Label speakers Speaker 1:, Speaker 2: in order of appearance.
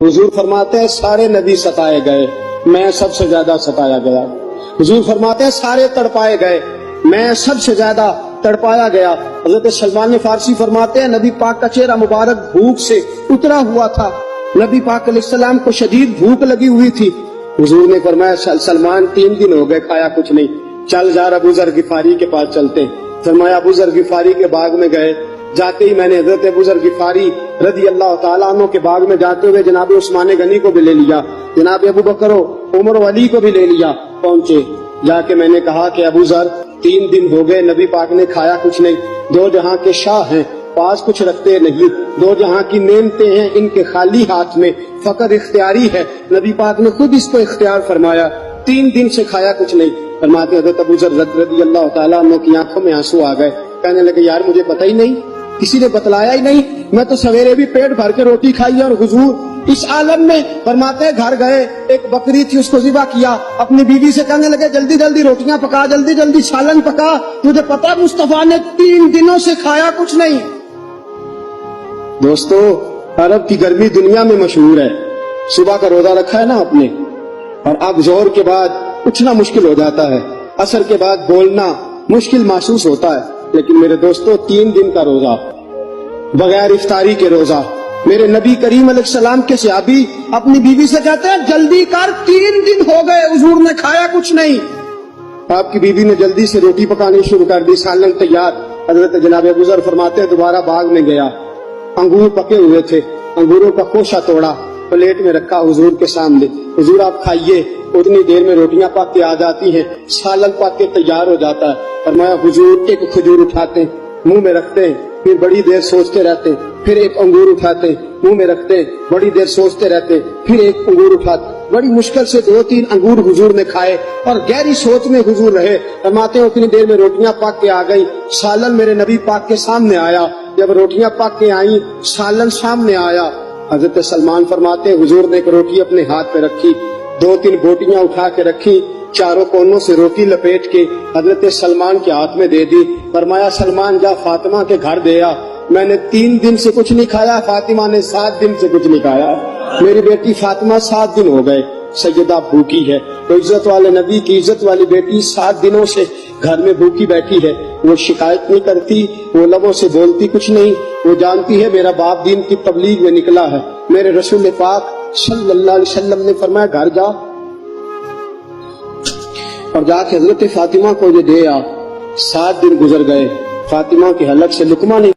Speaker 1: हुजूर फरमाते हैं सारे नबी सताए गए, मैं सबसे ज्यादा सताया गया। हुजूर फरमाते हैं सारे तड़पाए गए, मैं सबसे ज्यादा तड़पाया गया। हजरत सलमान फारसी फरमाते हैं नबी पाक का चेहरा मुबारक भूख से उतरा हुआ था, नबी पाक अलैहिस्सलाम को शदीद भूख लगी हुई थी। हुजूर ने फरमाया सलमान 3 दिन हो गए खाया कुछ नहीं, चल जा अबू ज़र गिफारी के पास चलते। फरमाया अबू ज़र गिफारी के बाग में गए। जाते ही मैंने हजरत अबू ज़र गिफारी रज़ी अल्लाह ताला अन्हु के बाग में जाते हुए जनाब उस्मान गनी को भी ले लिया, जनाब अबू बकर उमर अली को भी ले लिया। पहुंचे, जाके मैंने कहा कि अबू ज़र 3 दिन हो गए नबी पाक ने खाया कुछ नहीं, 2 जहां के शाह हैं, पास कुछ रखते नहीं, 2 जहां की नेमतें हैं इनके खाली हाथ में, फकर इख्तियारी है, नबी पाक ने खुद इसको इख्तियार फरमाया, 3 दिन से खाया कुछ नहीं। फरमाते हज़रत अबू ज़र रज़ी अल्लाह ताला अन्हु की आंखों में आंसू आ गए। कहने लगे यार मुझे पता ही नहीं, किसी ने बतलाया ही नहीं, मैं तो सवेरे भी पेट भर के रोटी खाई और हुजूर इस आलम में। फरमाते हैं घर गए, एक बकरी थी उसको ज़िबा किया, अपनी बीवी से कहने लगे जल्दी जल्दी रोटियां पका, जल्दी जल्दी सालन पका, तुझे पता मुस्तफा ने 3 दिनों से खाया कुछ नहीं। दोस्तों अरब की गर्मी दुनिया में मशहूर है, सुबह का रोजा रखा है ना आपने, और अब जोहर के बाद उठना मुश्किल हो जाता है, असर के बाद बोलना मुश्किल महसूस होता है, लेकिन मेरे दोस्तों 3 दिन का रोजा बगैर इफ्तारी के रोजा, मेरे नबी करीम अलैहिस्सलाम के सहाबी अपनी बीवी से कहते हैं जल्दी कर 3 दिन हो गए हुजूर ने खाया कुछ नहीं। आपकी बीवी ने जल्दी से रोटी पकानी शुरू कर दी, सालन तैयार। हजरत जनाब अबू ज़र फरमाते हैं दोबारा बाग में गया, अंगूर पके हुए थे, अंगूरों का खोशा तोड़ा, प्लेट में रखा हुजूर के सामने, हुजूर आप खाइए। उतनी देर में रोटियां पक के आ जाती हैं, सालन पक के तैयार हो जाता है। फरमाया हुजूर एक खजूर उठाते मुंह में रखते हैं, फिर बड़ी देर सोचते रहते, फिर एक अंगूर उठाते मुंह में रखते, बड़ी देर सोचते रहते, फिर एक अंगूर उठाते। बड़ी मुश्किल से 2-3 अंगूर हुजूर ने खाए और गहरी सोच में हुजूर रहे। फरमाते उतनी देर में रोटियां पक के आ गई, सालन मेरे नबी पाक के सामने आया। जब रोटियां पक के आई, सालन सामने आया, हजरत सलमान फरमाते हुजूर ने एक रोटी अपने हाथ पे रखी, 2-3 बोटियां उठा के रखी, चारों कोनों से रोटी लपेट के हजरत सलमान के हाथ में दे दी। फरमाया सलमान जा फातिमा के घर दे आ, मैंने 3 दिन से कुछ नहीं खाया, फातिमा ने 7 दिन से कुछ नहीं खाया। मेरी बेटी फातिमा 7 दिन हो गए सैयदा भूखी है। तो इज्जत वाले नबी की इज्जत वाली बेटी 7 दिनों से घर में भूखी बैठी है। वो शिकायत नहीं करती, वो लबों से बोलती कुछ नहीं, वो जानती है मेरा बाप दीन की तबलीग में निकला है। मेरे रसूल पाक सल्लल्लाहु अलैहि वसल्लम ने फरमाया घर जा और जाके हजरत फातिमा को ये दे आ। 7 दिन गुजर गए, फातिमा के हलक से लुकमा नहीं